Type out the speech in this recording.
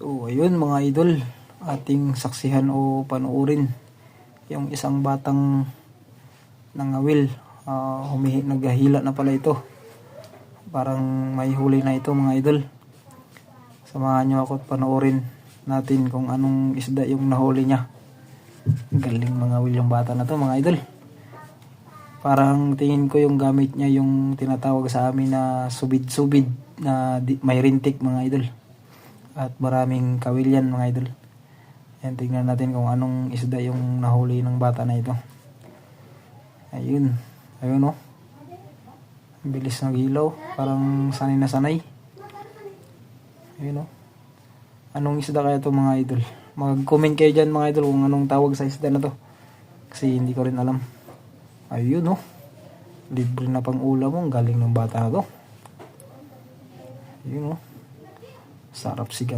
So ayun mga idol, ating saksihan o panuorin yung isang batang nangawil. Naghahila na pala ito. Parang may huli na ito mga idol. Samahan nyo ako at panoorin natin kung anong isda yung nahuli niya. Galing mangawil yung bata na to mga idol. Parang tingin ko yung gamit niya yung tinatawag sa amin na subid-subid na may rintik mga idol. At maraming kawil yan mga idol. Ayan, tingnan natin kung anong isda yung nahuli ng bata na ito. Ayun. Ayun oh. Bilis ng ilaw. Parang sanay na sanay. Ayun oh. Anong isda kaya ito mga idol? Mag-comment kayo dyan mga idol kung anong tawag sa isda na to. Kasi hindi ko rin alam. Ayun oh. Libre na pang ulam mo. Galing ng bata na to. Ayun oh. Sarap sigan.